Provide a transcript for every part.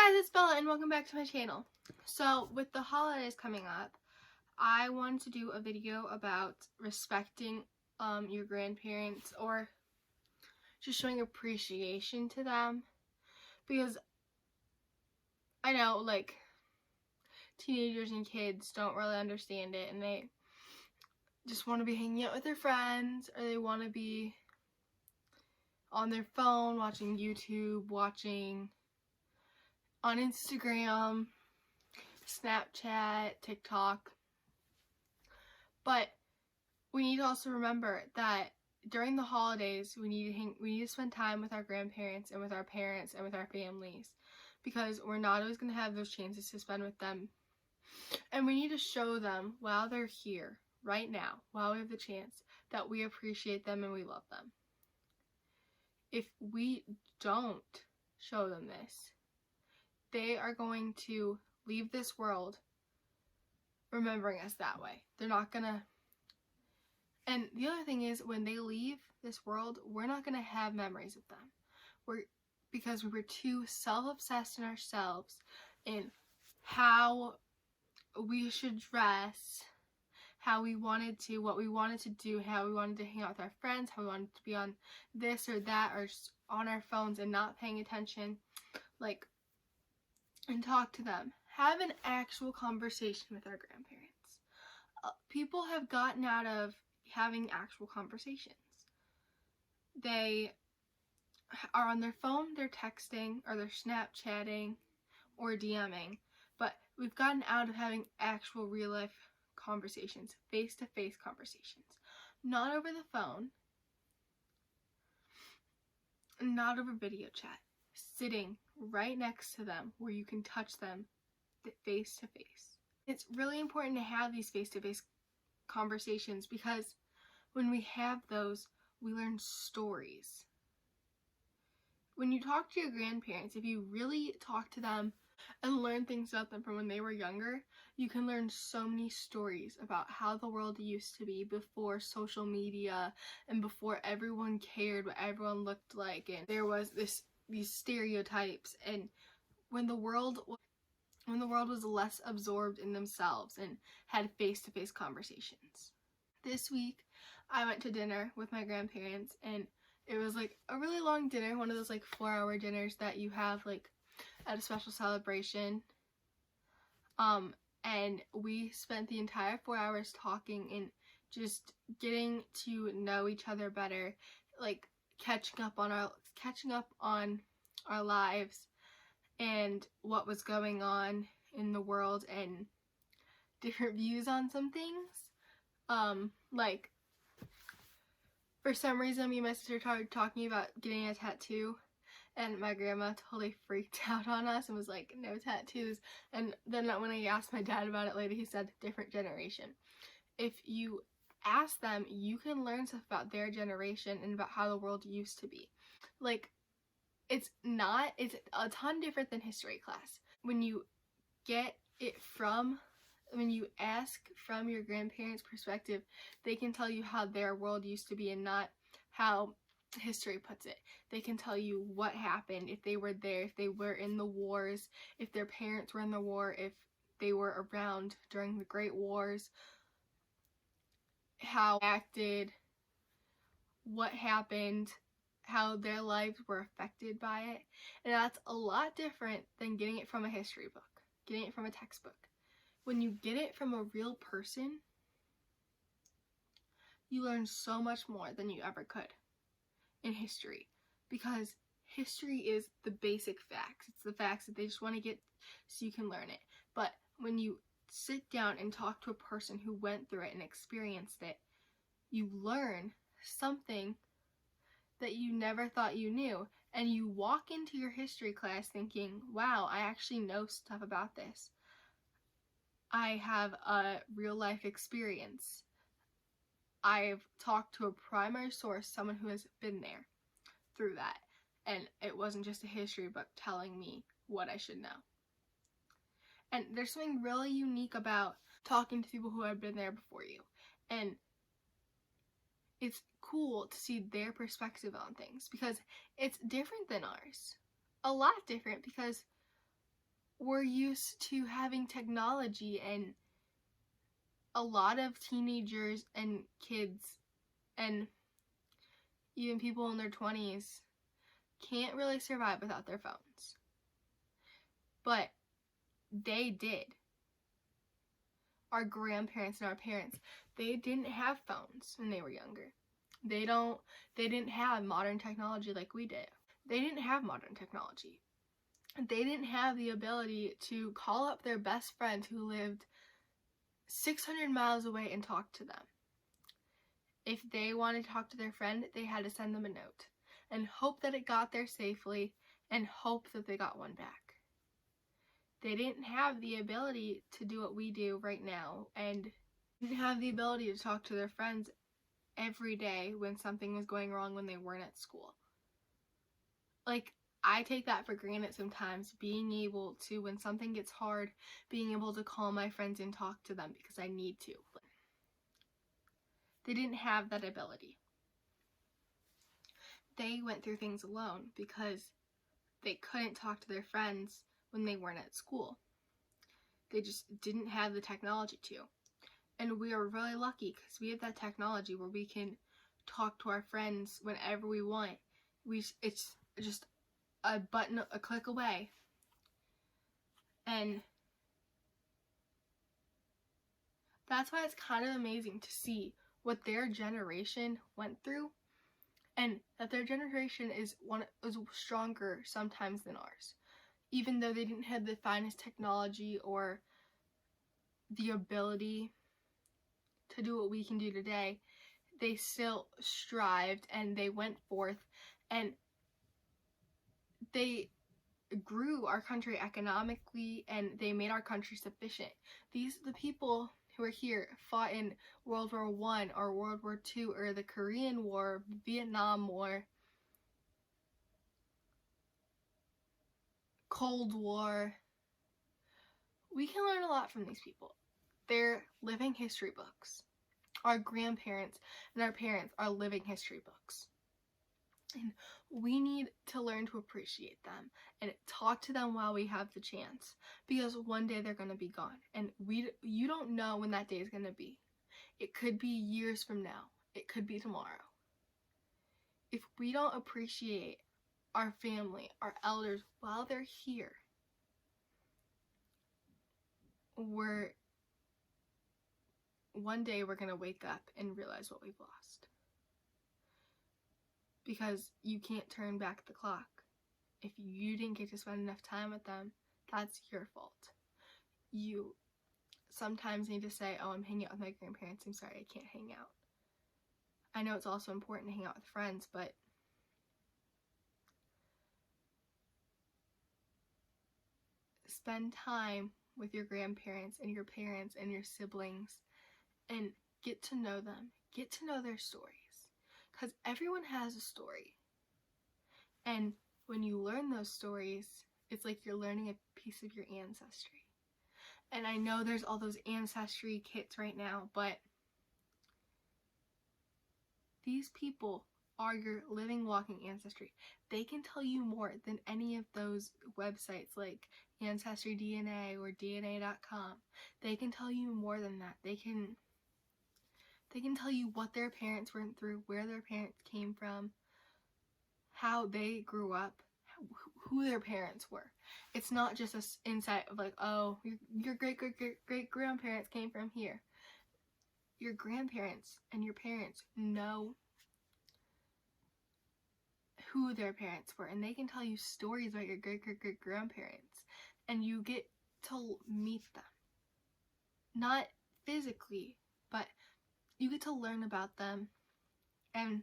Hey guys, it's Bella and welcome back to my channel. So with the holidays coming up, I wanted to do a video about respecting your grandparents or just showing appreciation to them, because I know like teenagers and kids don't really understand it and they just want to be hanging out with their friends, or they want to be on their phone watching YouTube, watching on Instagram, Snapchat, TikTok. But we need to also remember that during the holidays, we need to spend time with our grandparents and with our parents and with our families, because we're not always going to have those chances to spend with them. And we need to show them while they're here, right now, while we have the chance, that we appreciate them and we love them. If we don't show them this, they are going to leave this world remembering us that way. They're not going to. And the other thing is, when they leave this world, we're not going to have memories of them. Because we were too self-obsessed in ourselves in how we should dress, how we wanted to, what we wanted to do, how we wanted to hang out with our friends, how we wanted to be on this or that, or just on our phones and not paying attention, and talk to them. Have an actual conversation with our grandparents. People have gotten out of having actual conversations. They are on their phone, they're texting, or they're Snapchatting, or DMing, but we've gotten out of having actual real life conversations, face-to-face conversations. Not over the phone, not over video chat. Sitting right next to them where you can touch them face-to-face. It's really important to have these face-to-face conversations, because when we have those, we learn stories. When you talk to your grandparents, if you really talk to them and learn things about them from when they were younger, you can learn so many stories about how the world used to be before social media and before everyone cared what everyone looked like, and there was these stereotypes, and when the world was less absorbed in themselves and had face-to-face conversations. This week, I went to dinner with my grandparents, and it was like a really long dinner, one of those like 4-hour dinners that you have like at a special celebration. And we spent the entire 4 hours talking and just getting to know each other better, like catching up on our lives and what was going on in the world and different views on some things. Like, for some reason, me and my sister started talking about getting a tattoo, and my grandma totally freaked out on us and was like, no tattoos. And then when I asked my dad about it later, he said, different generation. If you ask them, you can learn stuff about their generation and about how the world used to be. Like, it's a ton different than history class. When you ask from your grandparents' perspective, they can tell you how their world used to be and not how history puts it. They can tell you what happened, if they were there, if they were in the wars, if their parents were in the war, if they were around during the Great Wars, how they acted, what happened, how their lives were affected by it. And that's a lot different than getting it from a history book, getting it from a textbook. When you get it from a real person, you learn so much more than you ever could in history, because history is the basic facts. It's the facts that they just want to get so you can learn it. But when you sit down and talk to a person who went through it and experienced it, you learn something that you never thought you knew, and you walk into your history class thinking, wow, I actually know stuff about this. I have a real life experience. I've talked to a primary source, someone who has been there through that, and it wasn't just a history book telling me what I should know. And there's something really unique about talking to people who have been there before you, and it's cool to see their perspective on things, because it's different than ours. A lot different, because we're used to having technology, and a lot of teenagers and kids and even people in their 20s can't really survive without their phones. But they did. Our grandparents and our parents, they didn't have phones when they were younger. They didn't have modern technology like we did. They didn't have modern technology. They didn't have the ability to call up their best friend who lived 600 miles away and talk to them. If they wanted to talk to their friend, they had to send them a note and hope that it got there safely and hope that they got one back. They didn't have the ability to do what we do right now, and didn't have the ability to talk to their friends every day when something was going wrong when they weren't at school. Like, I take that for granted sometimes, being able to, when something gets hard, being able to call my friends and talk to them because I need to. They didn't have that ability. They went through things alone because they couldn't talk to their friends when they weren't at school. They just didn't have the technology to. And we are really lucky because we have that technology where we can talk to our friends whenever we want. It's just a click away. And that's why it's kind of amazing to see what their generation went through, and that their generation is stronger sometimes than ours. Even though they didn't have the finest technology or the ability to do what we can do today, they still strived and they went forth and they grew our country economically and they made our country sufficient. These are the people who are here, fought in World War I or World War II or the Korean War, Vietnam War, Cold War. We can learn a lot from these people. They're living history books. Our grandparents and our parents are living history books. And we need to learn to appreciate them and talk to them while we have the chance, because one day they're going to be gone, and you don't know when that day is going to be. It could be years from now. It could be tomorrow. If we don't appreciate our family, our elders, while they're here, one day we're going to wake up and realize what we've lost. Because you can't turn back the clock. If you didn't get to spend enough time with them, that's your fault. You sometimes need to say, oh, I'm hanging out with my grandparents, I'm sorry, I can't hang out. I know it's also important to hang out with friends, but spend time with your grandparents and your parents and your siblings and get to know them. Get to know their stories. Because everyone has a story. And when you learn those stories, it's like you're learning a piece of your ancestry. And I know there's all those ancestry kits right now, but these people are your living, walking ancestry. They can tell you more than any of those websites like Ancestry DNA or DNA.com. They can tell you more than that. They can tell you what their parents went through, where their parents came from, how they grew up, who their parents were. It's not just an insight of like, oh, your great grandparents came from here. Your grandparents and your parents know who their parents were, and they can tell you stories about your great grandparents, and you get to meet them. Not physically, but you get to learn about them, and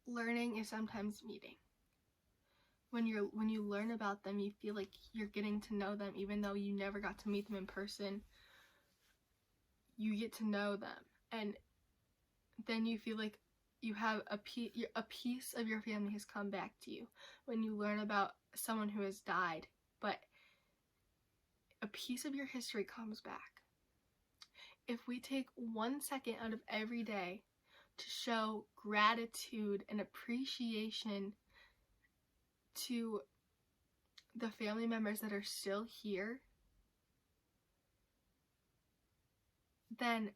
learning is sometimes meeting. When you learn about them, you feel like you're getting to know them, even though you never got to meet them in person. You get to know them, and then you feel like you have a piece of your family has come back to you when you learn about someone who has died, but a piece of your history comes back. If we take 1 second out of every day to show gratitude and appreciation to the family members that are still here, then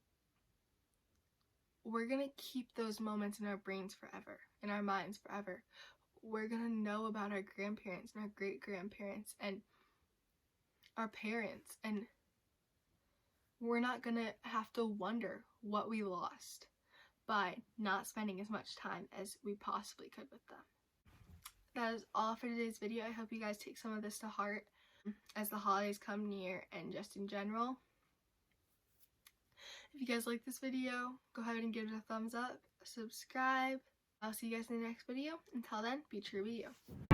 we're gonna keep those moments in our brains forever, in our minds forever. We're gonna know about our grandparents and our great-grandparents and our parents, and we're not gonna have to wonder what we lost by not spending as much time as we possibly could with them. That is all for today's video. I hope you guys take some of this to heart as the holidays come near and just in general. If you guys like this video, go ahead and give it a thumbs up, subscribe. I'll see you guys in the next video. Until then, be true, be you.